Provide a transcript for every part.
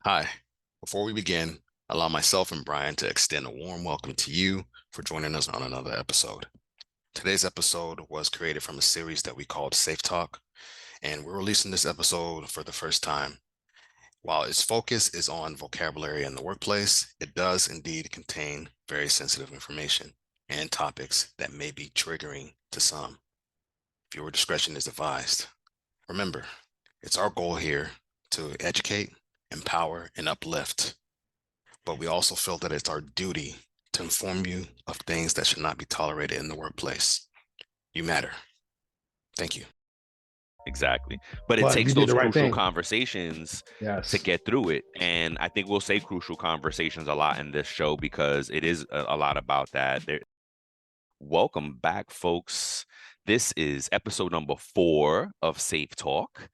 Hi. Before we begin, allow myself and Brian to extend a warm welcome to you for joining us on another episode. Today's episode was created from a series that we called Safe Talk, and we're releasing this episode for the first time. While its focus is on vocabulary in the workplace, it does indeed contain very sensitive information and topics that may be triggering to some. Viewer discretion is advised. Remember, it's our goal here to educate, empower, and uplift. But we also feel that it's our duty to inform you of things that should not be tolerated in the workplace. You matter. Thank you. Exactly. But it But you takes did those the right crucial thing. conversations to Yes. get through it. And I think we'll say crucial conversations a lot in this show because it is a lot about that. Welcome back, folks. This is episode number 4 of Safe Talk.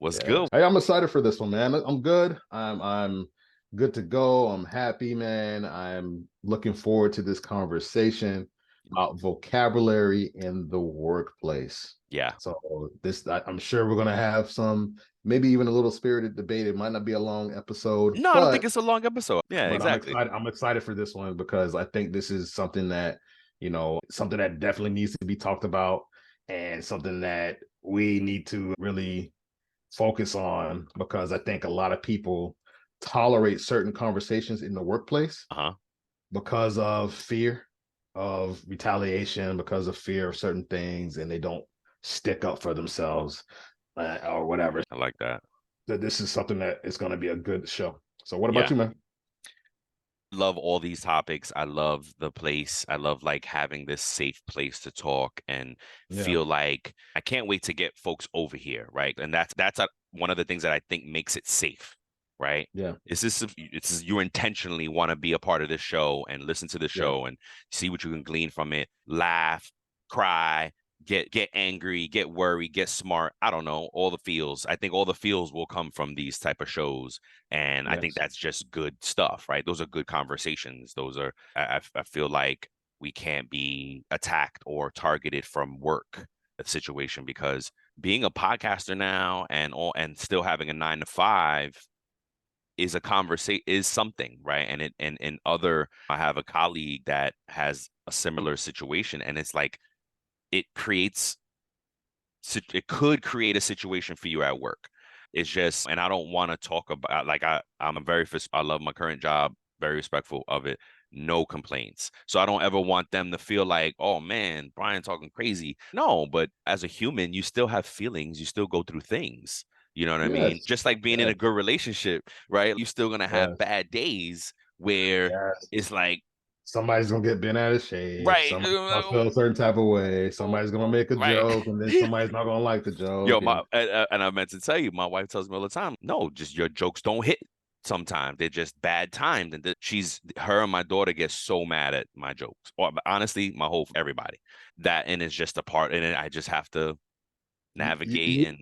What's Yeah. good? Hey, I'm excited for this one, man. I'm good. I'm good to go. I'm happy, man. I'm looking forward to this conversation about vocabulary in the workplace. Yeah. So I'm sure we're gonna have some, maybe even a little spirited debate. It might not be a long episode, No, I don't think it's a long episode. Yeah, but I'm exactly. excited. I'm excited for this one because I think this is something that, something that definitely needs to be talked about and something that we need to really focus on because I think a lot of people tolerate certain conversations in the workplace Uh-huh. because of fear of retaliation, because of fear of certain things, and they don't stick up for themselves or whatever. I like that. That this is something that is going to be a good show. So, what about Yeah. you, man? Love all these topics. I love the place. I love like having this safe place to talk and Yeah, feel like I can't wait to get folks over here, right? And that's one of the things that I think makes it safe, right? yeah, It's you intentionally want to be a part of this show and listen to the yeah, show and see what you can glean from it, laugh, cry, get angry, get worried, get smart. I don't know, all the feels. I think all the feels will come from these type of shows, and I think yes, that's just good stuff, right? Those are good conversations. Those are I feel like we can't be attacked or targeted from work situation because being a podcaster now and still having a 9 to 5 is a conversation is something, right? And other I have a colleague that has a similar situation, and it's like it creates it could create a situation for you at work. It's just, and I don't want to talk about like I love my current job, very respectful of it, no complaints. So I don't ever want them to feel like, oh man, Brian talking crazy. No, but as a human, you still have feelings, you still go through things. You know what I mean? yes, Just like being in yes, a good relationship, right? You're still gonna have yes, bad days where yes. it's like, Somebody's gonna get bent out of shape. right, Somebody's gonna feel a certain type of way. Somebody's gonna make a right. joke, and then somebody's not gonna like the Yo, joke. my And and I meant to tell you, my wife tells me all the time, no, just your jokes don't hit sometimes. They're just bad timed. And her and my daughter get so mad at my jokes. Or honestly, my whole everybody. And it's just a part, and I just have to you, navigate you, and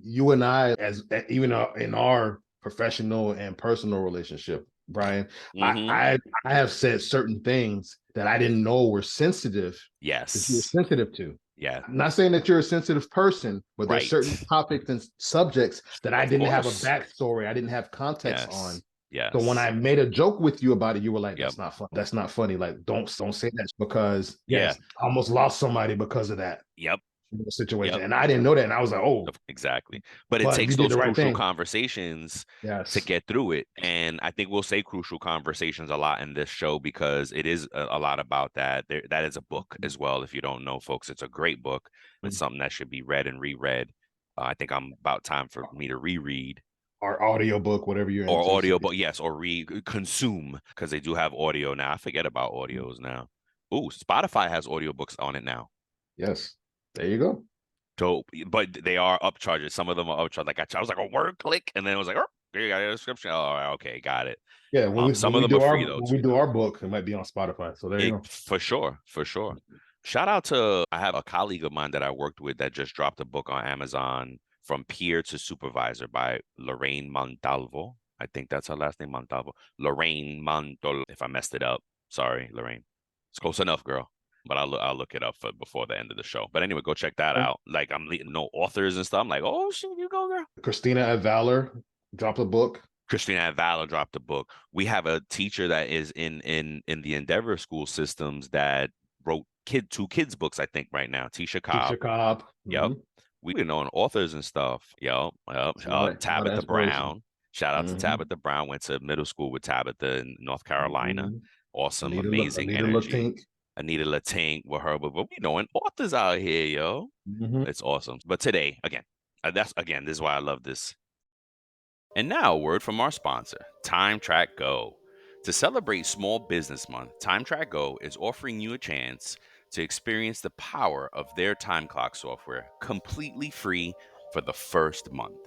you and I, as even in our professional and personal relationship, Brian, I, hmm I I have said certain things that I didn't know were sensitive that you were yes. sensitive to. Yeah. I'm not saying that you're a sensitive person, but there's certain Right. topics and subjects that I Of didn't have a course. backstory, I didn't have context on. Yes. So when Yes. I made a joke with you about it, you were like, Yep. "That's not fun. That's not funny. Like, don't say that because Yeah. yes, I almost lost somebody because of that Yep. situation." Yep. And I didn't know that. And I was like, "Oh, Exactly. But it but you takes did those the right crucial thing." conversations to Yes. get through it. And I think we'll say crucial conversations a lot in this show because it is a lot about that. That is a book as well. If you don't know, folks, it's a great book. It's something that should be read and reread. I think I'm about time for me to reread Or audio book, whatever you're or into. audio, but yes, or consume because they do have audio now. I forget about audios now. Ooh, Spotify has audiobooks on it now. Yes. There you go. Dope, but they are upcharges. Some of them are upcharged. Like I was like a word click, and then it was like, oh, there you got a description. Oh, okay, got it. Yeah, Some of them are free though when too. we do our book, it might be on Spotify. So there you go. For sure, for sure. Shout out to I have a colleague of mine that I worked with that just dropped a book on Amazon, From Peer to Supervisor by Lorraine Montalvo. I think that's her last name, Montalvo. Lorraine Montalvo. If I messed it up, sorry, Lorraine. It's close enough, girl. But I'll look it up before the end of the show. But anyway, go check that out. Like I'm no authors and stuff. I'm like, oh shit, you go, girl. Christina at Valor dropped a book. Christina Avala dropped a book. We have a teacher that is in the Endeavor school systems that wrote two kids books, I think, right now. Tisha Cobb. Tisha Cobb. Yep. We know authors and stuff. Yep. A lot of Tabitha inspiration. Brown. Shout out to Tabitha Brown. Went to middle school with Tabitha in North Carolina. Awesome, amazing energy. Anita Latink with her, but we knowing authors out here, yo. It's awesome. But today, again, this is why I love this. And now a word from our sponsor, TrakGO. To celebrate Small Business Month, TrakGO is offering you a chance to experience the power of their time clock software completely free for the first month.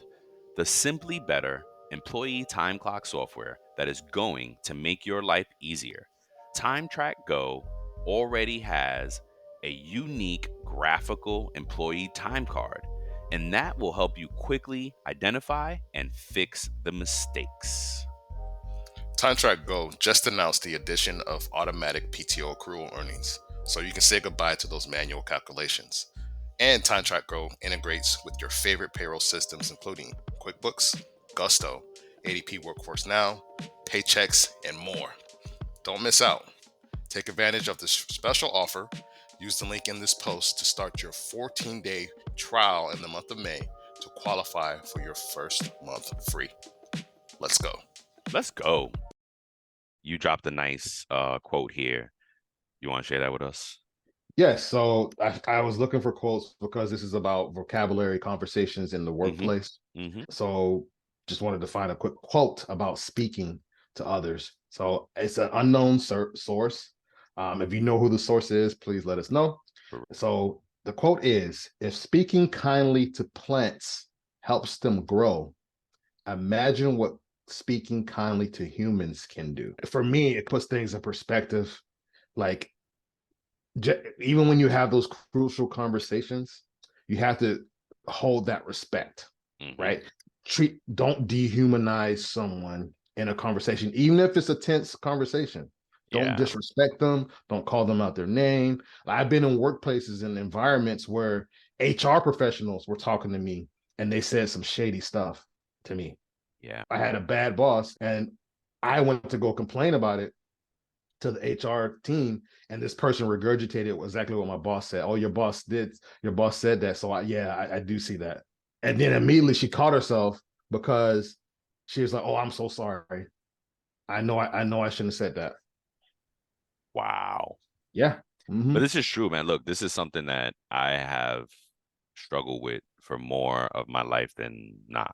The simply better employee time clock software that is going to make your life easier. TrakGO already has a unique graphical employee time card, and that will help you quickly identify and fix the mistakes. TrakGO just announced the addition of automatic PTO accrual earnings, so you can say goodbye to those manual calculations. And TrakGO integrates with your favorite payroll systems, including QuickBooks, Gusto, ADP Workforce Now, Paychex, and more. Don't miss out. Take advantage of this special offer. Use the link in this post to start your 14-day trial in the month of May to qualify for your first month free. Let's go. Let's go. You dropped a nice quote here. You want to share that with us? Yes. So I was looking for quotes because this is about vocabulary conversations in the workplace. So just wanted to find a quick quote about speaking to others. So it's an unknown source. If you know who the source is, please let us know. So the quote is, if speaking kindly to plants helps them grow, imagine what speaking kindly to humans can do. For me, it puts things in perspective. Like, even when you have those crucial conversations, you have to hold that respect, right? Don't dehumanize someone in a conversation, even if it's a tense conversation. Don't disrespect them. Don't call them out their name. I've been in workplaces and environments where HR professionals were talking to me and they said some shady stuff to me. Yeah. I had a bad boss and I went to go complain about it to the HR team, and this person regurgitated exactly what my boss said. Oh, your boss said that. So I do see that. And then immediately she caught herself because she was like, oh, I'm so sorry. I know I shouldn't have said that. Wow. Yeah. But this is true, man. Look, this is something that I have struggled with for more of my life than not,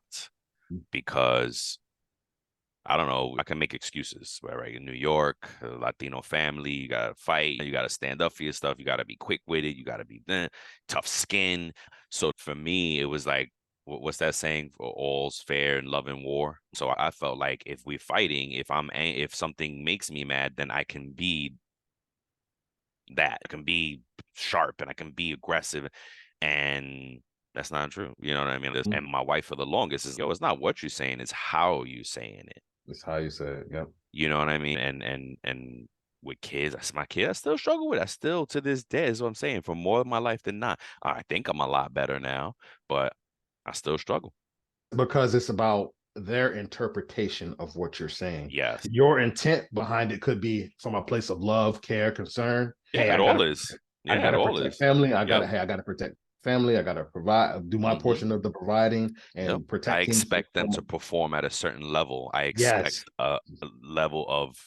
because I don't know, I can make excuses, right? In New York, Latino family, you got to fight, you got to stand up for your stuff, you got to be quick-witted, you got to be tough skin. So for me, it was like, what's that saying? For all's fair in love and war. So I felt like if we're fighting, if something makes me mad, then I can be that. I can be sharp and I can be aggressive, and that's not true. You know what I mean? And my wife for the longest is, yo, it's not what you're saying, it's how you saying it. It's how you say it. Yep. You know what I mean? And with kids, that's my kid. I still struggle with it. I still, to this day, is what I'm saying, for more of my life than not. I think I'm a lot better now, but I still struggle. Because it's about their interpretation of what you're saying. Yes. Your intent behind it could be from a place of love, care, concern. Yeah, hey, it all is. I gotta protect family. I gotta protect family. I gotta provide, do my portion of the providing and protect. I expect them to perform at a certain level. I expect a level of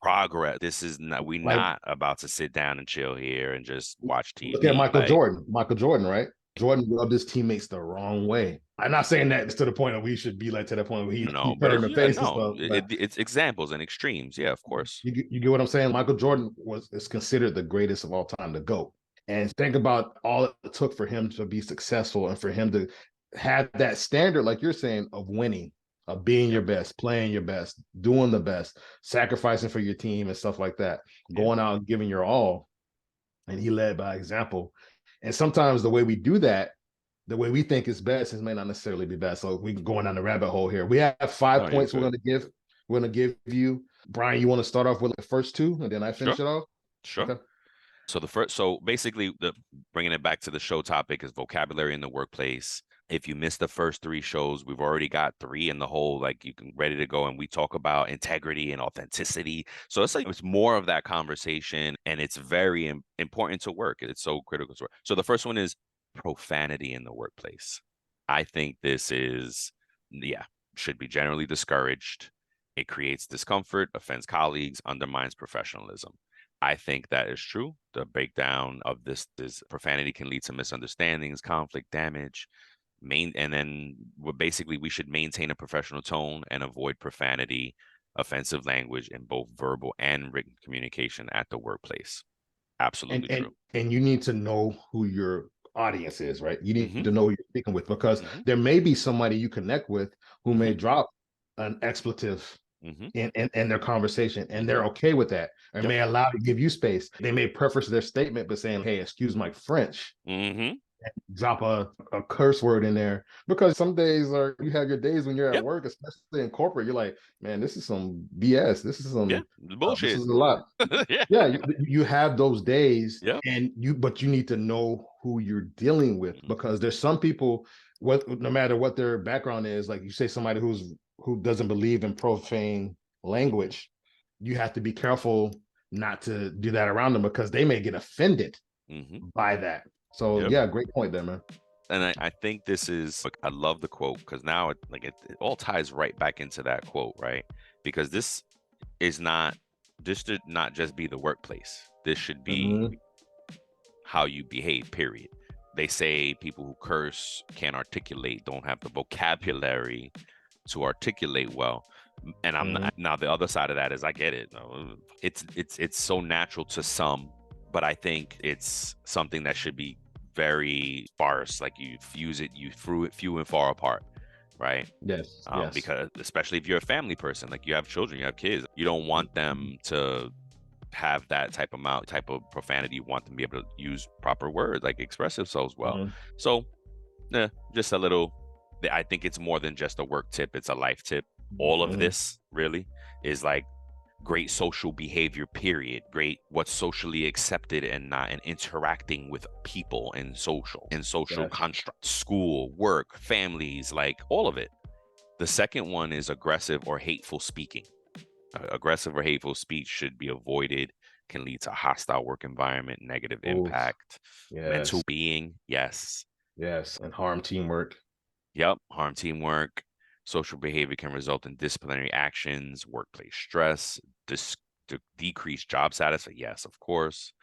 progress. This is not, we're not about to sit down and chill here and just watch TV. Look at Michael Jordan, right? Jordan rubbed his teammates the wrong way. I'm not saying that to the point that we should be like to the point where he turned the face and stuff. It's examples and extremes. Yeah, of course. You get what I'm saying? Michael Jordan is considered the greatest of all time, the GOAT. And think about all it took for him to be successful and for him to have that standard, like you're saying, of winning, of being your best, playing your best, doing the best, sacrificing for your team and stuff like that, going out and giving your all. And he led by example. And sometimes the way we do that, the way we think is best, may not necessarily be best. So we can go down the rabbit hole here. We have 5 points we're going to give you. Brian, you want to start off with the first 2 and then I finish it off? Sure. Okay. So basically, bringing it back to the show topic is vocabulary in the workplace. If you missed the first 3 shows, we've already got 3 in the whole, like you can ready to go. And we talk about integrity and authenticity. So it's like, it's more of that conversation, and it's very important to work. It's so critical to work. So the first one is profanity in the workplace. I think this is, yeah, should be generally discouraged. It creates discomfort, offends colleagues, undermines professionalism. I think that is true. The breakdown of this profanity can lead to misunderstandings, conflict, damage. And then basically we should maintain a professional tone and avoid profanity, offensive language in both verbal and written communication at the workplace. Absolutely and true. and you need to know who your audience is, right? You need Mm-hmm. to know who you're speaking with, because Mm-hmm. there may be somebody you connect with who Mm-hmm. may drop an expletive Mm-hmm. in their conversation, and Mm-hmm. they're okay with that, or Yep. may allow to give you space. They may preface their statement by saying, "Hey, excuse my French," Mm-hmm. drop a curse word in there, because some days are, you have your days when you're at Yep. work, especially in corporate, you're like, man, this is some BS, Yeah. this Bullshit. is a lot. Yeah. Yeah, you have those days, Yep. but you need to know who you're dealing with, Mm-hmm. because there's some people, what, no matter what their background is, like you say, somebody who doesn't believe in profane language, you have to be careful not to do that around them, because they may get offended Mm-hmm. by that. So Yep. yeah, great point there, man. And I think this is, like, I love the quote, because now it all ties right back into that quote, right? Because is not, this should not just be the workplace. This should be Mhm. how you behave, period. They say people who curse can't articulate, don't have the vocabulary to articulate well. And I'm Mhm. not, now the other side of that is, I get it. It's so natural to some, but I think it's something that should be very sparse. Like, you fuse it, you threw it few and far apart, right? Yes, yes. Because especially if you're a family person, like you have children, you have kids, you don't want them to have that type of profanity. You want them to be able to use proper words, like express themselves well. Mhm. So, just a little. I think it's more than just a work tip; it's a life tip. All of Mhm. this really is like great social behavior. Period. Great, what's socially accepted and not, and interacting with people and social Yes. construct, school, work, families, like all of it. The second one is aggressive or hateful speaking. Aggressive or hateful speech should be avoided, can lead to hostile work environment, negative Oof. impact, mental Yes. being. Yes. Yes. And harm teamwork. Yep. Harm teamwork. Social behavior can result in disciplinary actions, workplace stress, decreased job status. Yes, of course.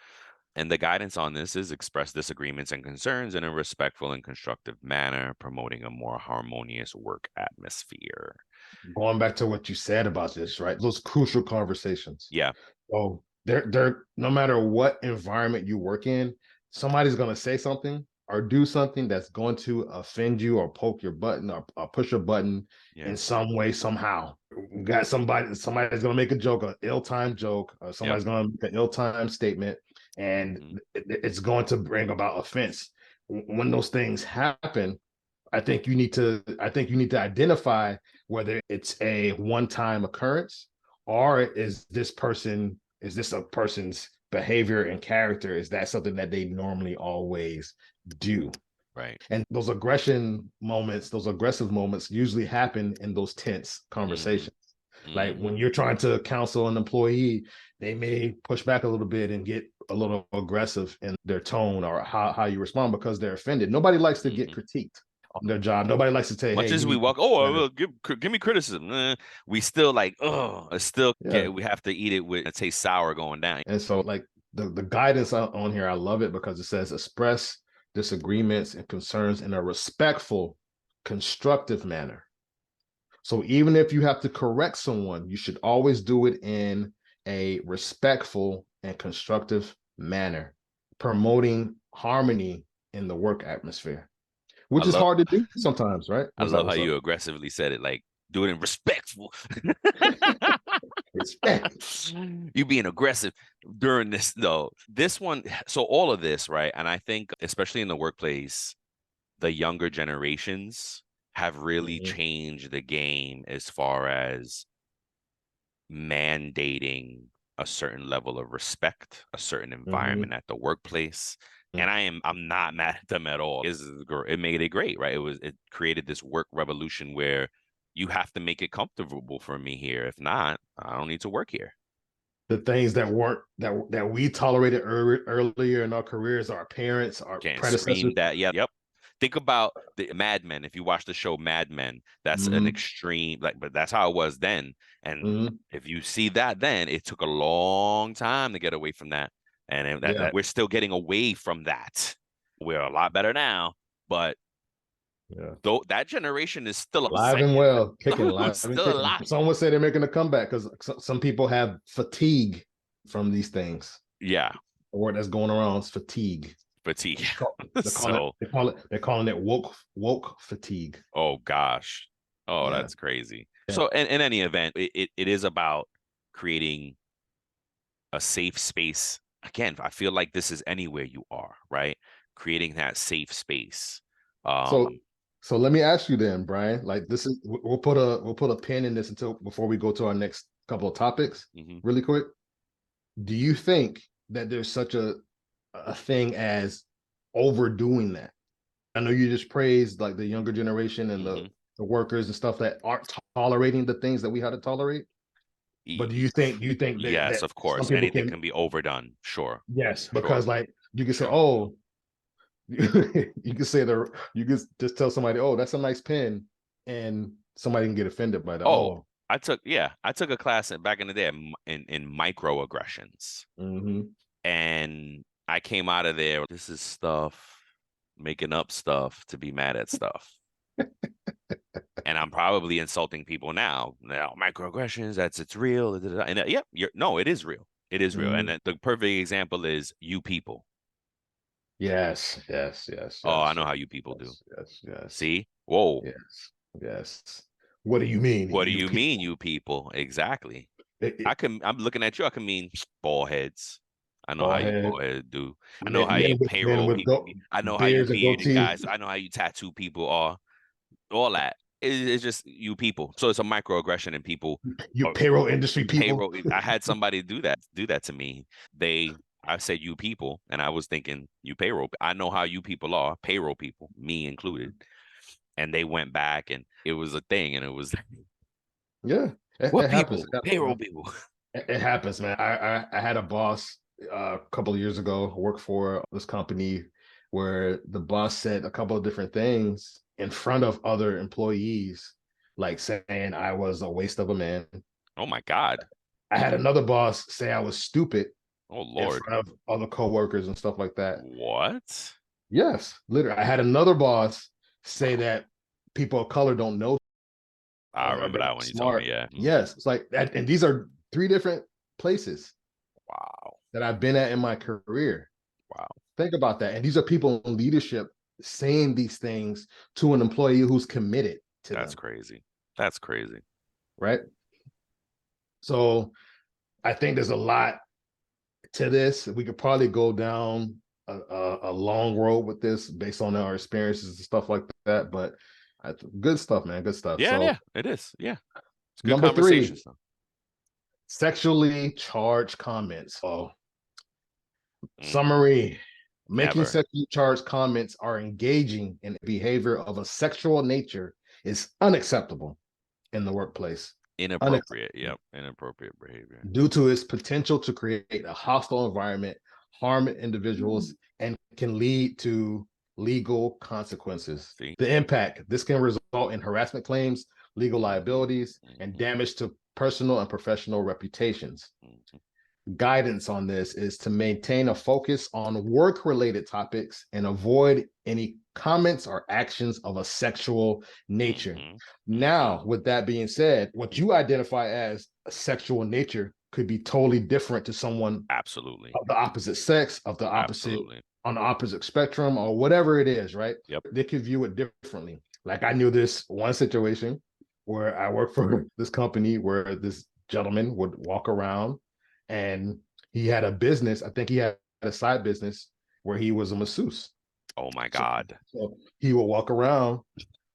And the guidance on this is express disagreements and concerns in a respectful and constructive manner, promoting a more harmonious work atmosphere. Going back to what you said about this, right? Those crucial conversations. Yeah. So they're no matter what environment you work in, somebody's gonna say something or do something that's going to offend you, or poke your button, or push a button Yeah. in some way, somehow. You got somebody's gonna make a joke, an ill-timed joke, or Yep. somebody's gonna make an ill-timed statement, and Mm-hmm. it's going to bring about offense. When those things happen, I think you need to identify whether it's a one-time occurrence, or is this a person's behavior and character? Is that something that they normally always do? Right. And those aggressive moments usually happen in those tense Mm-hmm. conversations. Like Mm-hmm. when you're trying to counsel an employee, they may push back a little bit and get a little aggressive in their tone, or how you respond, because they're offended. Nobody likes to get Mm-hmm. critiqued on their job. Nobody likes to say, Much "Hey, as you we need to walk, do better." give me criticism. We still like, oh, I still Yeah. get. We have to eat it with it tastes sour going down. And so, like, the guidance on here, I love it, because it says express disagreements and concerns in a respectful, constructive manner. So even if you have to correct someone, you should always do it in a respectful and constructive manner, promoting harmony in the work atmosphere, I which is love, hard to do sometimes, right? I What's up? love how What's up? you aggressively said it. Like, do it in respectful. Respect. You being aggressive during this though. This one, so all of this, right? And I think especially in the workplace, the younger generations have really Mhm. changed the game as far as mandating a certain level of respect, a certain Mm-hmm. environment at the workplace. And I'm not mad at them at all. It made it great, right? It created this work revolution where you have to make it comfortable for me here. If not, I don't need to work here. The things that weren't that we tolerated earlier in our careers, our parents, our Getting predecessors. screamed at. Yep. Think about the Mad Men. If you watch the show Mad Men, that's an extreme, but that's how it was then. And if you see that then, it took a long time to get away from that. And that we're still getting away from that. We're a lot better now, but though that generation is still alive and well, kicking, alive and still kicking. alive. Someone said they're making a comeback because some people have fatigue from these things. Yeah. The word that's going around is fatigue. Fatigue. They're calling it woke fatigue. Oh gosh. Oh, that's crazy. Yeah. So in any event, it is about creating a safe space. Again, I feel like this is anywhere you are, right? Creating that safe space. So let me ask you then, Brian. Like this is we'll put a pin in this before we go to our next couple of topics really quick. Do you think that there's such a thing as overdoing that? I know you just praised like the younger generation and the workers and stuff that aren't tolerating the things that we had to tolerate. But do you think that yes, of course, anything can be overdone? Sure. Yes, because like you can say, oh, you can just tell somebody, oh, that's a nice pen, and somebody can get offended by that. Oh, I took a class back in the day in microaggressions, and I came out of there. This is stuff, making up stuff to be mad at stuff. And I'm probably insulting people now. Microaggressions, it's real. And it is real. It is real. And the perfect example is you people. Yes. Oh, I know how you people do. Yes. See? Whoa. Yes. What do you mean? What do you mean, you people? Exactly. I'm looking at you. I can mean bald heads. I know how you bald heads do. I know how you payroll people. I know how you bearded guys. I know how you tattoo people are. All that. It's just you people. So it's a microaggression in people. You payroll industry people. I had somebody do that to me. I said you people, and I was thinking you payroll. I know how you people are, payroll people, me included. And they went back, and it was a thing, and it was it happens. Payroll people. It happens, man. I had a boss a couple of years ago work for this company where the boss said a couple of different things in front of other employees, like saying I was a waste of a man. Oh my God. I had another boss say I was stupid. Oh Lord. In front of other coworkers and stuff like that. What? Yes, literally. I had another boss say that people of color don't know. I remember that when you told me, yeah. Yes, it's like that, and these are 3 different places. Wow. That I've been at in my career. Wow. Think about that. And these are people in leadership saying these things to an employee who's committed to them. That's crazy. That's crazy. Right? So I think there's a lot to this. We could probably go down a long road with this based on our experiences and stuff like that. But good stuff, man. Good stuff. Yeah, it is. Yeah. It's good number 3, sexually charged comments. Oh, summary. Making sexually charged comments are engaging in behavior of a sexual nature is unacceptable in the workplace. Inappropriate. Yep. Inappropriate behavior. Due to its potential to create a hostile environment, harm individuals, and can lead to legal consequences. The impact. This can result in harassment claims, legal liabilities, and damage to personal and professional reputations. Guidance on this is to maintain a focus on work-related topics and avoid any comments or actions of a sexual nature. Now, with that being said, what you identify as a sexual nature could be totally different to someone absolutely of the opposite sex, of the opposite on the opposite spectrum, or whatever it is, right? Yep. They could view it differently. Like I knew this one situation where I worked for this company where this gentleman would walk around and he had a business. I think he had a side business where he was a masseuse. Oh my God. So he would walk around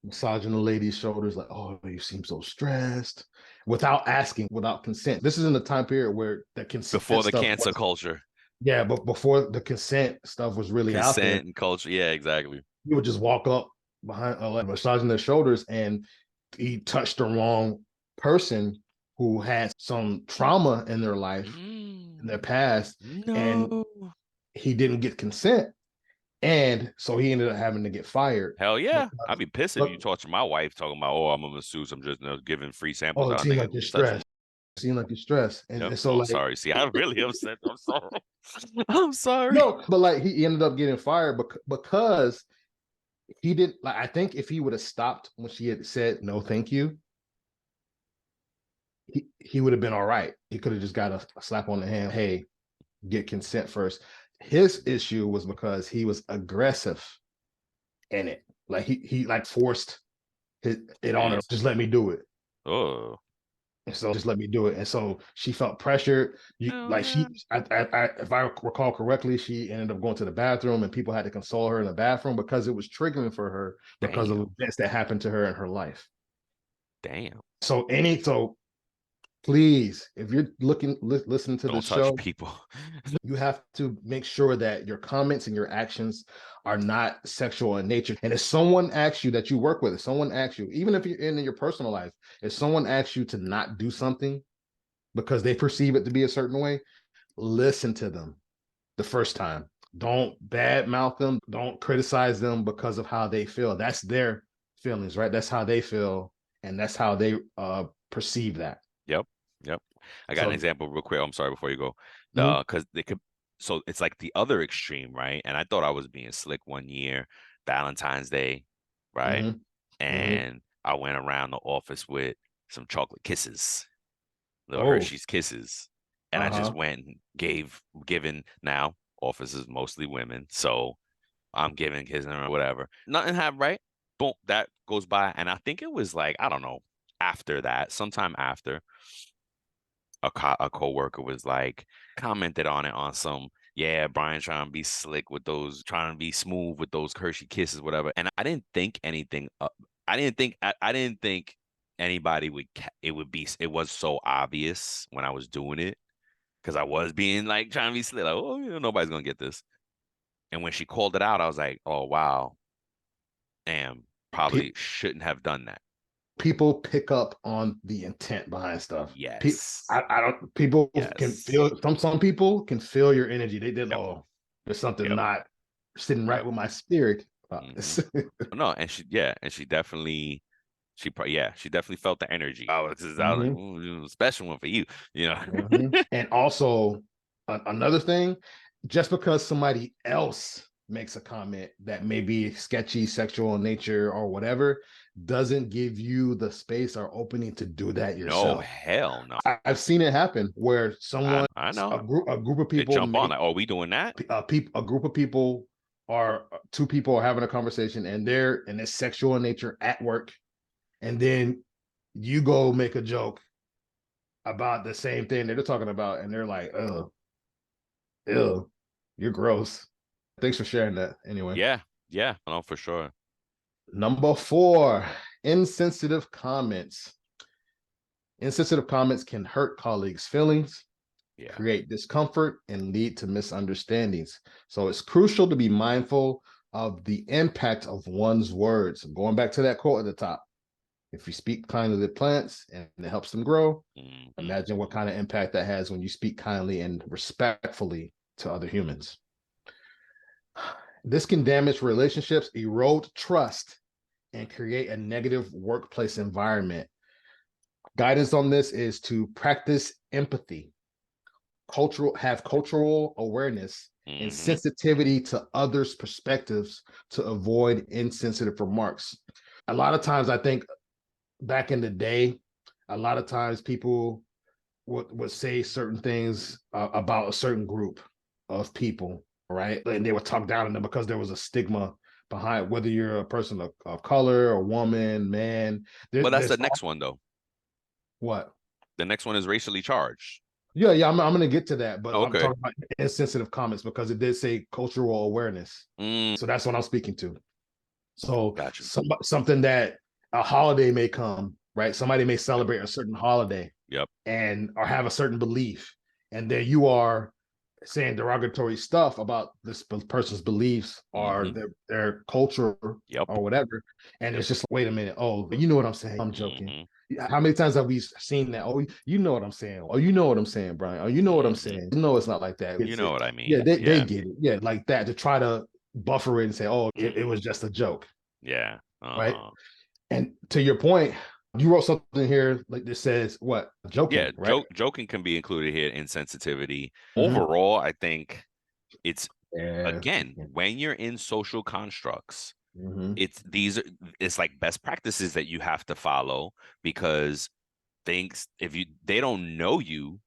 massaging the lady's shoulders like, oh, you seem so stressed. without asking, without consent. This is in the time period where the consent Before the stuff cancel culture. yeah, but before the consent stuff was really out there, Consent and culture. Yeah, exactly. you would just walk up behind, like massaging their shoulders, and he touched the wrong person who had some trauma in their life, in their past, and No. he didn't get consent. And so he ended up having to get fired. Hell yeah. Because, I'd be pissed if you talk to my wife talking about, oh, I'm a masseuse. I'm just giving free samples oh, it out. seemed Nigga, like you're touch stressed. me. It seemed like you're stressed. Yep. And so Oh, like sorry. See, I'm really upset. I'm sorry. I'm sorry. no, but like he ended up getting fired because he didn't like I think if he would have stopped when she had said no thank you, he would have been all right. He could have just got a slap on the hand. Hey, get consent first. His issue was because he was aggressive in it. Like he like forced it on her. Just let me do it. Oh. And so just let me do it. And so she felt pressured. If I recall correctly, she ended up going to the bathroom and people had to console her in the bathroom because it was triggering for her because of events that happened to her in her life. Damn. So please, if you're listening to this show, people. you have to make sure that your comments and your actions are not sexual in nature. And if someone asks you that you work with, if someone asks you, even if you're in your personal life, if someone asks you to not do something because they perceive it to be a certain way, listen to them the first time. Don't badmouth them. Don't criticize them because of how they feel. That's their feelings, right? That's how they feel, and that's how they perceive that. Yep. I got an example real quick. I'm sorry before you go. Because they could, so it's like the other extreme, right? And I thought I was being slick one year, Valentine's Day, right? And I went around the office with some chocolate kisses, little Hershey's Kisses. And I just went and given now, office is mostly women. So I'm giving kisses or whatever. Nothing happened, right? Boom, that goes by. And I think it was like, I don't know, after that, sometime after, a coworker was like commented on it on some, yeah, Brian trying to be slick with those, trying to be smooth with those Hershey kisses, whatever. And I didn't think anything. I didn't think anybody would. It was so obvious when I was doing it because I was being like trying to be slick, like, oh, nobody's gonna get this. And when she called it out, I was like, oh wow, damn, probably shouldn't have done that. People pick up on the intent behind stuff. Yes. I don't. People can feel. Some people can feel your energy. They did. Yep. Oh, there's something not sitting right with my spirit. No, and she definitely. She definitely felt the energy. I was like, ooh, special one for you, And also another thing, just because somebody else makes a comment that may be sketchy, sexual in nature, or whatever, doesn't give you the space or opening to do that yourself. No, hell no. I've seen it happen where someone, I know, a group of people they jump on like, oh, we doing that? A group of people two people are having a conversation and it's sexual in nature at work, and then you go make a joke about the same thing they're talking about, and they're like, ew, you're gross. Thanks for sharing that anyway. Yeah, no, for sure. Number 4, insensitive comments. Insensitive comments can hurt colleagues' feelings, create discomfort, and lead to misunderstandings. So it's crucial to be mindful of the impact of one's words. Going back to that quote at the top, if you speak kindly to plants and it helps them grow, imagine what kind of impact that has when you speak kindly and respectfully to other humans. This can damage relationships, erode trust, and create a negative workplace environment. Guidance on this is to practice empathy, have cultural awareness, and sensitivity to others' perspectives to avoid insensitive remarks. A lot of times, I think back in the day, a lot of times people would say certain things about a certain group of people, right? And they would talk down on them because there was a stigma behind whether you're a person of color, a woman, man. But that's the next one, though. What? The next one is racially charged. Yeah, I'm going to get to that, but I'm talking about insensitive comments because it did say cultural awareness. So that's what I'm speaking to. So something that a holiday may come right? Somebody may celebrate a certain holiday, Yep. and or have a certain belief, and then you are saying derogatory stuff about this person's beliefs or their culture Yep. or whatever, and it's just wait a minute, oh, you know what I'm saying? I'm joking. Mm-hmm. How many times have we seen that? Oh, you know what I'm saying? Oh, you know what I'm saying, Brian? Oh, you know what I'm saying? No, it's not like that. You know what I mean? Yeah, they get it. Yeah, like that, to try to buffer it and say, oh, it was just a joke. Yeah. Right. And to your point, you wrote something here like this says what? Joking, yeah, right? Joking can be included here. Insensitivity. Overall, I think it's again, when you're in social constructs, it's like best practices that you have to follow, because things, if they don't know you,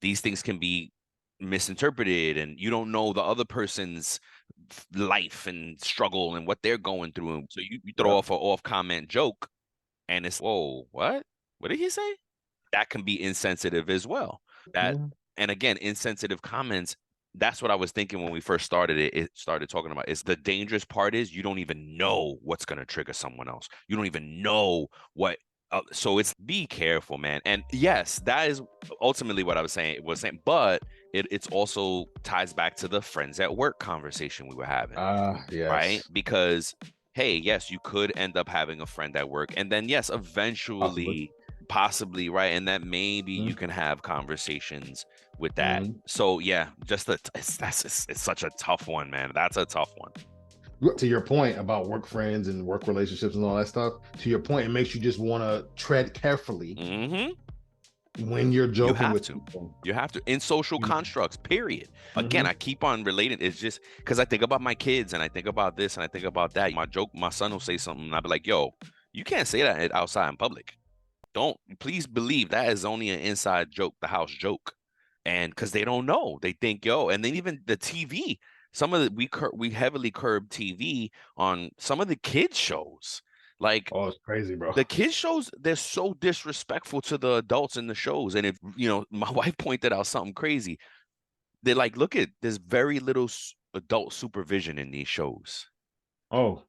these things can be misinterpreted, and you don't know the other person's life and struggle and what they're going through. And so you throw off an off comment joke, and it's, whoa, what did he say? That can be insensitive as well. And again, insensitive comments, that's what I was thinking when we first started it started talking about, is the dangerous part is you don't even know what's going to trigger someone else. You don't even know what. So it's, be careful, man. And yes, that is ultimately what I was saying. But it's also ties back to the friends at work conversation we were having. Yes. Right? Because hey, yes, you could end up having a friend at work, and then yes, eventually, possibly, right? And that maybe you can have conversations with that. So yeah, just it's such a tough one, man. That's a tough one. To your point about work friends and work relationships and all that stuff, to your point, it makes you just want to tread carefully when you're joking with people. You have to, in social constructs, period. Again, I keep on relating. It's just because I think about my kids, and I think about this, and I think about that. My son will say something, and I'll be like, yo, you can't say that outside in public. Don't, please believe that is only an inside joke, the house joke. And because they don't know, they think, yo, and then even the TV, some of the, we heavily curb TV on some of the kids shows. Like, oh, it's crazy, bro. The kids shows, they're so disrespectful to the adults in the shows. And if, my wife pointed out something crazy. They're like, look, there's very little adult supervision in these shows. Oh,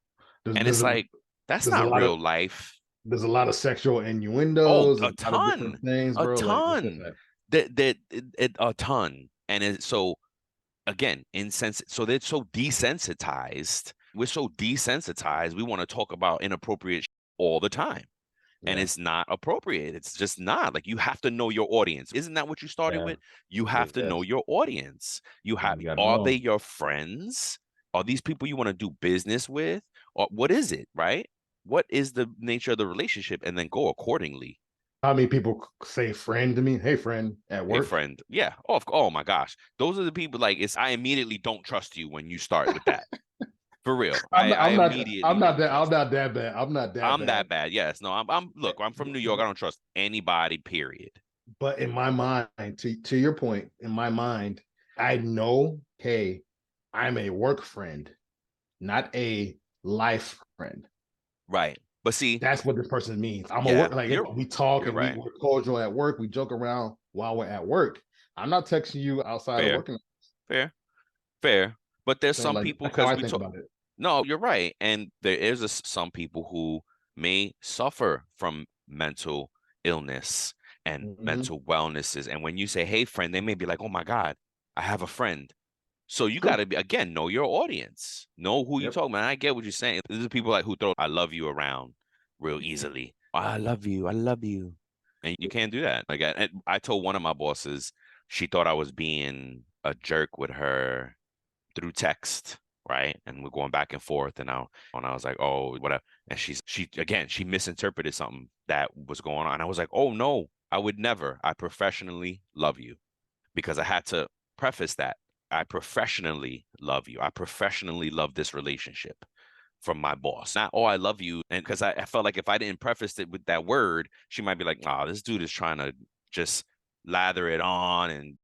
and it's like, that's not real life. There's a lot of sexual innuendos. Oh, a ton. Things, bro. A ton. A ton. And so again, so they're so desensitized. We're so desensitized. We want to talk about inappropriate all the time. And it's not appropriate. It's just not. Like, you have to know your audience. Isn't that what you started with? You have to know your audience. Are they your friends? Are these people you want to do business with? Or what is it, right? What is the nature of the relationship? And then go accordingly. How many people say friend to me? Hey, friend, at work. Hey, friend. Yeah. Oh my gosh. Those are the people, like, I immediately don't trust you when you start with that. For real. I'm not that bad. I'm that bad. Yes. No, I'm from New York. I don't trust anybody, period. But in my mind, to your point, in my mind, I know, hey, I'm a work friend, not a life friend. Right. But see, that's what this person means. I'm a work, like, we talk and we're cordial at work. We joke around while we're at work. I'm not texting you outside of working. Fair. But there's some people, because we talk about it. No, you're right. And there is some people who may suffer from mental illness and mental wellnesses. And when you say, hey, friend, they may be like, oh my God, I have a friend. So you got to be, again, know your audience, know who you're talking about. And I get what you're saying. There's people like who throw I love you around real easily. Oh, I love you. And you can't do that. Like, I told one of my bosses, she thought I was being a jerk with her through text. Right. And we're going back and forth. And I was like, oh, whatever. And she misinterpreted something that was going on. I was like, oh, no, I would never. I professionally love you, because I had to preface that. I professionally love you. I professionally love this relationship from my boss. Not, oh, I love you. And because I felt like if I didn't preface it with that word, she might be like, oh, this dude is trying to just lather it on and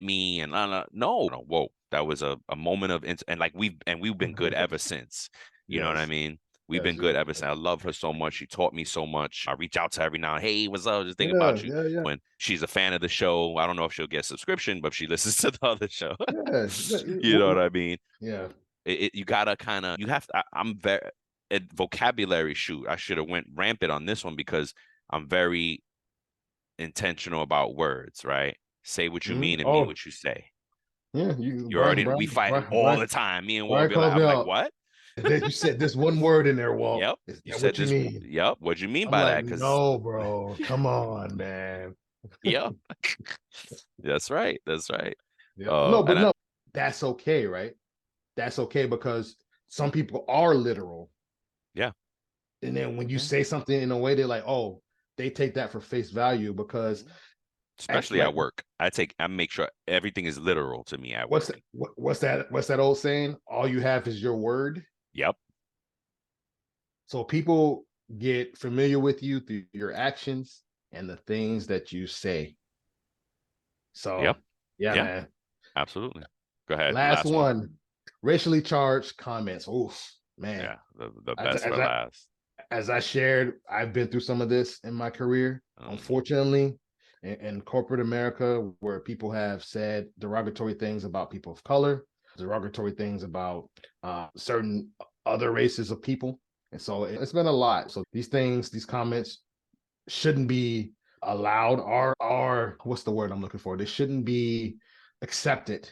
me. And no, whoa. That was a moment of, and like we've been good ever since. You know what I mean? We've been good ever since. I love her so much. She taught me so much. I reach out to her every now and, hey, what's up? Just think about you. When she's a fan of the show, I don't know if she'll get a subscription, but if she listens to the other show. You know what I mean? Yeah. You gotta kind of, you have to. I'm very vocabulary shoot. I should have went rampant on this one, because I'm very intentional about words, right? Say what you mean and mean Oh, what you say. yeah. You already we fight all the Brian, time. Me and Walt Brian be like, calls me I'm like, out. what? You said this one word in there, Walt. Yep. Is You that said what you this. mean? Yep. What do you mean I'm by like, that? Because no, bro. Come on, man. yep. That's right. That's right. Yeah. No, but And I, no, that's okay, right? That's okay because some people are literal. yeah. And then when you Yeah. say something in a way, they're like, oh, they take that for face value because Especially like at work. I make sure everything is literal to me at what's work. what's that old saying? All you have is your word. Yep. So people get familiar with you through your actions and the things that you say. So Yep. yeah, Yeah. man. Absolutely. Go ahead. Last Last one. one, racially charged comments. Oof, man. Yeah. The As, best for as I last. as I shared, I've been through some of this in my career. Mm, Unfortunately, in corporate America, where people have said derogatory things about people of color, derogatory things about certain other races of people. And so it's been a lot. So these things, these comments shouldn't be allowed or what's the word I'm looking for? They shouldn't be accepted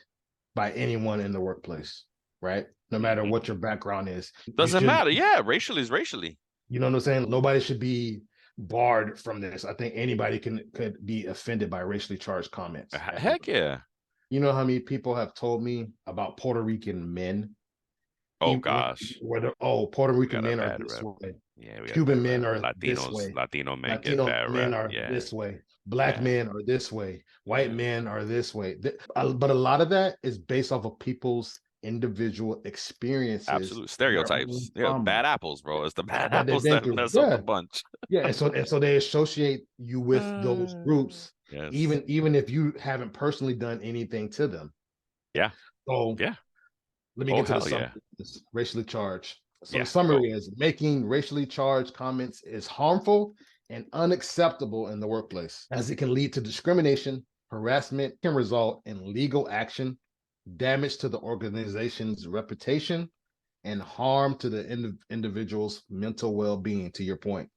by anyone in the workplace, right? No matter mhm. what your background is. You Doesn't should, matter. Yeah. Racially is racially. you know what I'm saying? Nobody should be barred from this. I think anybody could be offended by racially charged comments at Heck work. yeah. You know how many people have told me about Puerto Rican men? Oh gosh. Whether Puerto We Rican got a men are bad this rep. way, Yeah, we got a Cuban bad men rep. are this way, Latino men get Latino bad men rep. are Yeah. this way, Black Yeah. men are this way, white Yeah. men are this way. But a lot of that is based off of people's individual experiences, Absolute their own stereotypes. Yeah, trauma bad apples, bro. It's the bad that they've apples been that through. mess up the Yeah, bunch. yeah, and so they associate you with those groups, Yes. even if you haven't personally done anything to them. Yeah. So Yeah. let me Oh get to the hell summary. yeah. This racially charged. So the Yeah. Go. summary is making racially charged comments is harmful and unacceptable in the workplace as it can lead to discrimination, harassment, can result in legal action, damage to the organization's reputation, and harm to the individual's mental well-being. To your point,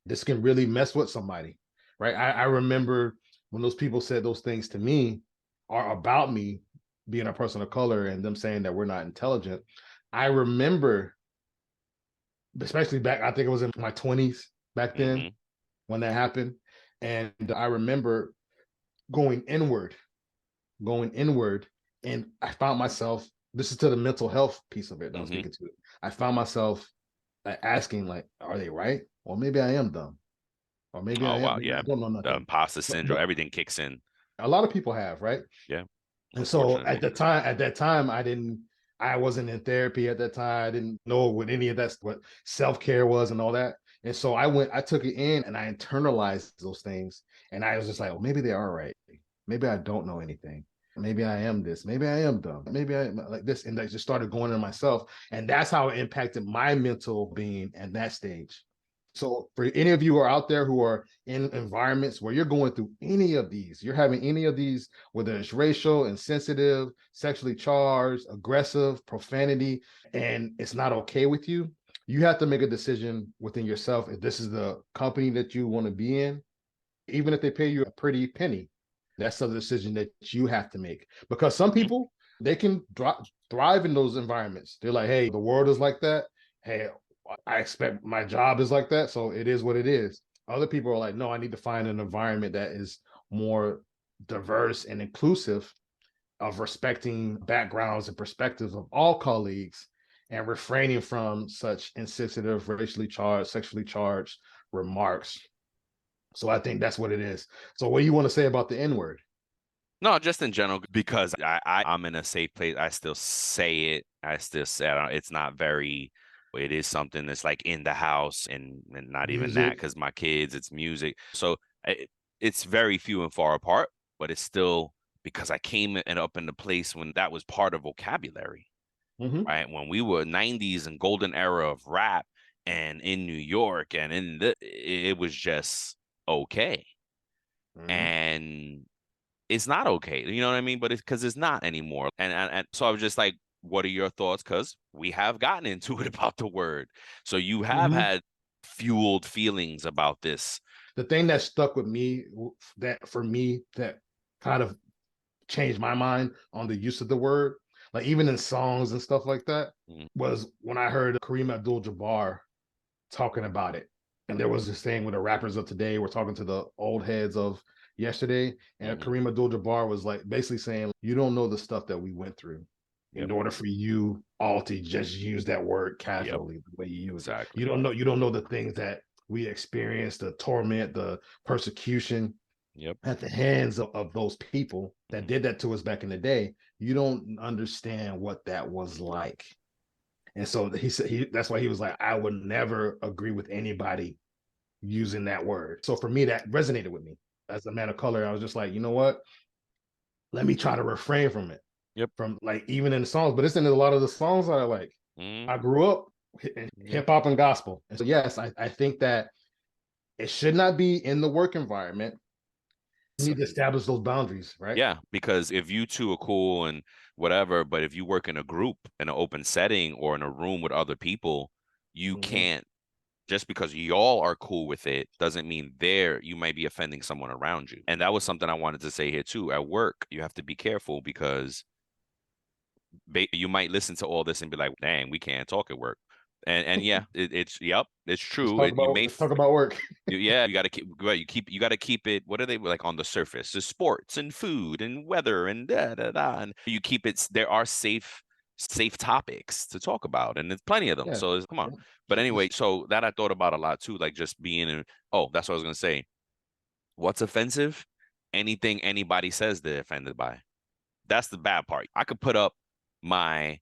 this can really mess with somebody, right? I remember when those people said those things to me are about me being a person of color and them saying that we're not intelligent. I remember, especially back, I think it was in my 20s back then Mm-hmm. when that happened. And I remember going inward, going inward. And I found myself, this is to the mental health piece of it that I'm Mm-hmm. speaking to. I found myself asking, like, are they right? Or maybe I am dumb. Or maybe Oh I am, wow. maybe Yeah. I don't know The nothing. imposter But syndrome, everything kicks in. a lot of people have, right? Yeah. And so Unfortunately. at that time, I wasn't in therapy at that time. I didn't know what any of that's what self-care was and all that. And so I took it in and I internalized those things. And I was just like, well, maybe they are right. Maybe I don't know anything. Maybe I am this. Maybe I am dumb. Maybe I am like this. And I just started going to myself. And that's how it impacted my mental being at that stage. So for any of you who are out there who are in environments where you're going through any of these, you're having any of these, whether it's racial, insensitive, sexually charged, aggressive, profanity, and it's not okay with you, you have to make a decision within yourself if this is the company that you want to be in, even if they pay you a pretty penny. That's a decision that you have to make because some Mm-hmm. people they can thrive in those environments. They're like, hey, the world is like that. Hey, I expect my job is like that, so it is what it is. Other people are like, no, I need to find an environment that is more diverse and inclusive of respecting backgrounds and perspectives of all colleagues and refraining from such insensitive, racially charged, sexually charged remarks. So I think that's what it is. So what do you want to say about the N word? No, just in general, because I'm in a safe place. I still say it. I still say it's not very. It is something that's like in the house and not even that Music. because my kids, it's music. So it's very few and far apart, but it's still because I came and up in the place when that was part of vocabulary, Mm-hmm. right? When we were 90s and golden era of rap and in New York and it was just okay. Mm-hmm. And it's not okay. You know what I mean? But it's because it's not anymore. And so I was just like, what are your thoughts? Because we have gotten into it about the word. So you have Mm-hmm. had fueled feelings about this the thing that stuck with me, that for me, that kind of changed my mind on the use of the word, like even in songs and stuff like that, was when I heard Kareem Abdul-Jabbar talking about it. And there was this thing with the rappers of today, we're talking to the old heads of yesterday, and Kareem Abdul-Jabbar was like basically saying, you don't know the stuff that we went through in order for you all to just use that word casually the way you use it. You don't know the things that we experienced, the torment, the persecution at the hands of those people that did that to us back in the day. You don't understand what that was like. And so he said that's why he was like, I would never agree with anybody using that word. So for me, that resonated with me as a man of color. I was just like, you know what? Let me try to refrain from it. From like even in the songs, but it's in a lot of the songs I like. I grew up in hip hop and gospel. And so yes, I think that it should not be in the work environment. You need to establish those boundaries, right? Yeah, because if you two are cool and whatever, but if you work in a group, in an open setting, or in a room with other people, you can't, just because y'all are cool with it doesn't mean you might be offending someone around you. And that was something I wanted to say here too. At work, you have to be careful because you might listen to all this and be like, dang, we can't talk at work. And yeah, it's true. Let's talk about work. Yeah, you got to you got to keep it. What are they like on the surface? The sports and food and weather and and you keep it. There are safe topics to talk about, and there's plenty of them. So come on. But anyway, so that I thought about a lot too, like just being in. Oh, that's what I was gonna say. What's offensive? Anything anybody says they're offended by. That's the bad part. I could put up my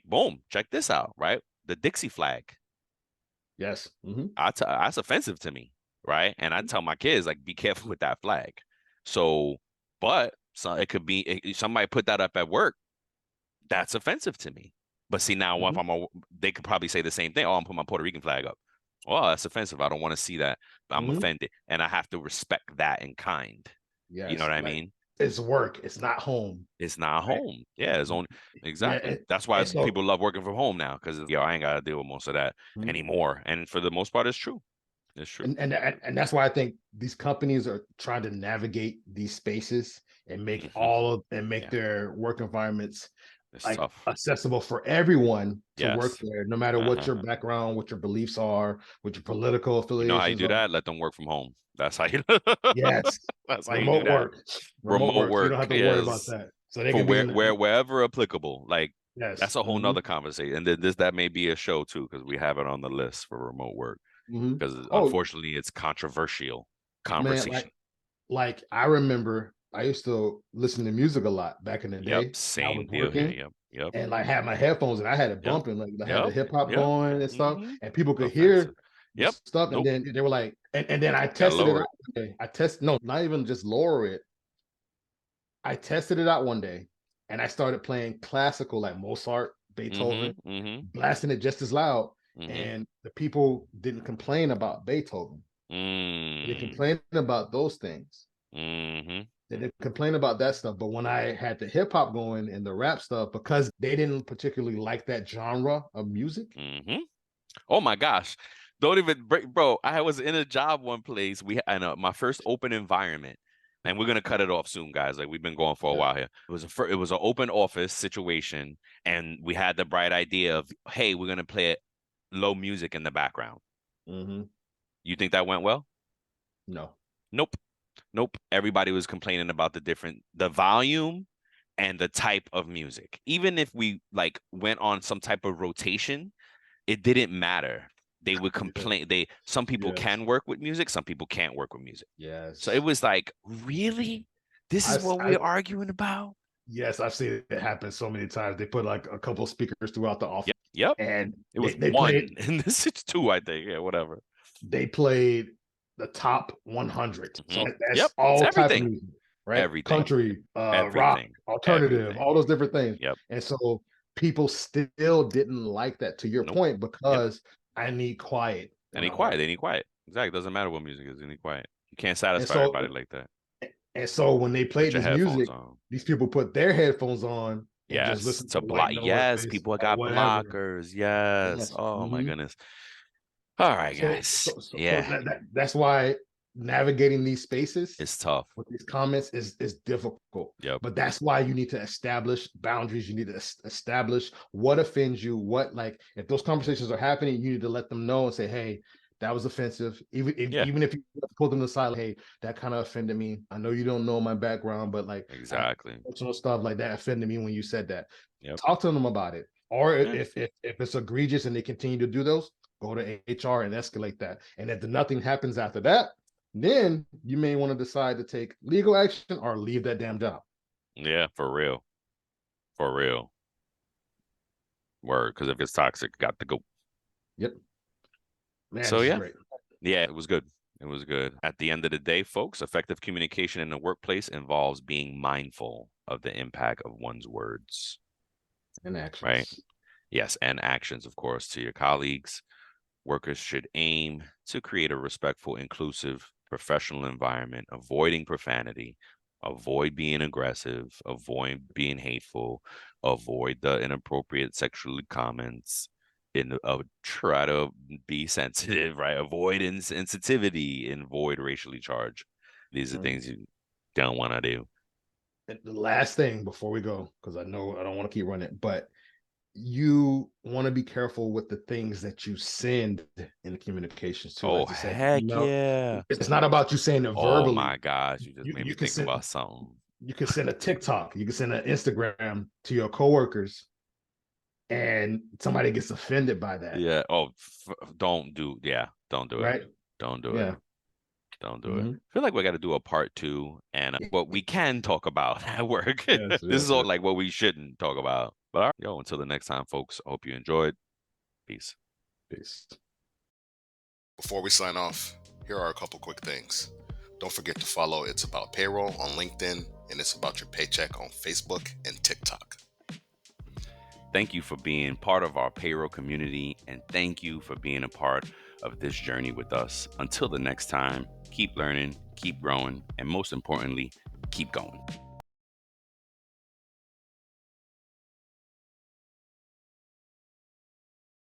boom. Check this out, right? The Dixie flag. Yes. That's offensive to me, right? And I tell my kids, like, be careful with that flag. So, but it could be somebody put that up at work. That's offensive to me. But see, now if they could probably say the same thing. Oh, I'm putting my Puerto Rican flag up. Oh, that's offensive. I don't want to see that. I'm offended, and I have to respect that in kind. Yes, you know what I mean? It's work. It's not home. It's not home. Yeah, it's only exactly. Yeah, that's why people love working from home now, because I ain't gotta deal with most of that anymore. And for the most part, it's true. It's true. And that's why I think these companies are trying to navigate these spaces and make their work environments accessible for everyone to work there, no matter what your background, what your beliefs are, what your political affiliations. You know how you do that? Let them work from home. That's how you. Yes, that's how you do that. Work. Remote work. You don't have to worry about that. So they can wherever applicable. Like that's a whole nother conversation. And then that may be a show too, because we have it on the list for remote work. Because unfortunately, it's controversial conversation. Man, like I remember, I used to listen to music a lot back in the day. Same deal here. Yep. And like had my headphones and I had it bumping, like I had the hip hop going and stuff, and people could hear stuff. And then they were like, and then I tested it out one day. Not even just lower it. I tested it out one day and I started playing classical like Mozart, Beethoven, blasting it just as loud. And the people didn't complain about Beethoven. They complained about those things. They didn't complain about that stuff. But when I had the hip hop going and the rap stuff, because they didn't particularly like that genre of music. Oh my gosh. Don't even break, bro. I was in a job one place. My first open environment. And we're gonna cut it off soon, guys. Like we've been going for a while here. It was an open office situation, and we had the bright idea of, hey, we're gonna play it low music in the background. You think that went well? No. Nope. Everybody was complaining about the volume and the type of music. Even if we went on some type of rotation, it didn't matter. They would complain. Some people can work with music, some people can't work with music. Yes. So it was like, really? This is what we're arguing about? Yes, I've seen it happen so many times. They put like a couple of speakers throughout the office. Yep. And it was one, and this is two, I think. Yeah, whatever. They played the top 100. So that's all types of music, right? Everything. Country, rock, alternative, all those different things. And so people still didn't like that, to your point, because I need quiet. They need quiet. Exactly. It doesn't matter what music is. They need quiet. You can't satisfy everybody like that. And so when they played this music, these people put their headphones on. Yes, just listen to block. Yes, people got blockers. Yes. Oh my goodness. All right, guys. So that's why navigating these spaces, it's tough with these comments is difficult. Yep. But that's why you need to establish boundaries. You need to establish what offends you, what, like, if those conversations are happening, you need to let them know and say, hey, that was offensive. Even if you pull them aside, like, hey, that kind of offended me. I know you don't know my background, but like, exactly personal stuff like that offended me when you said that. Yep. Talk to them about it. Or Yeah. if it's egregious and they continue to do those, go to HR and escalate that. And if nothing happens after that, then you may want to decide to take legal action or leave that damn job. Yeah, for real. Word, because if it's toxic, got to go. Yep. Man, So this is yeah, great. yeah, it was good. It was good. At the end of the day, folks, effective communication in the workplace involves being mindful of the impact of one's words. And actions. Right? Yes, and actions, of course, to your colleagues. Workers should aim to create a respectful, inclusive, professional environment, avoiding profanity, avoid being aggressive, avoid being hateful, avoid the inappropriate sexual comments, try to be sensitive, right? Avoid insensitivity and avoid racially charged. These are things you don't want to do. And the last thing before we go, because I know I don't want to keep running, but you want to be careful with the things that you send in the communications too. Oh, Like you said, heck yeah. it's not about you saying it Oh verbally. my gosh, you just made me think about something. You can send a TikTok, you can send an Instagram to your coworkers, and somebody gets offended by that. Yeah. Oh, don't do. Yeah. Don't do right? it. Don't do Yeah. it. Don't do it. I feel like we got to do a part 2 and what we can talk about at work. Yes, This is all yes. like what we shouldn't talk about. But all right, yo, until the next time, folks, I hope you enjoyed. Peace. Peace. Before we sign off, here are a couple quick things. Don't forget to follow It's About Payroll on LinkedIn and It's About Your Paycheck on Facebook and TikTok. Thank you for being part of our payroll community, and thank you for being a part of this journey with us. Until the next time, keep learning, keep growing, and most importantly, keep going.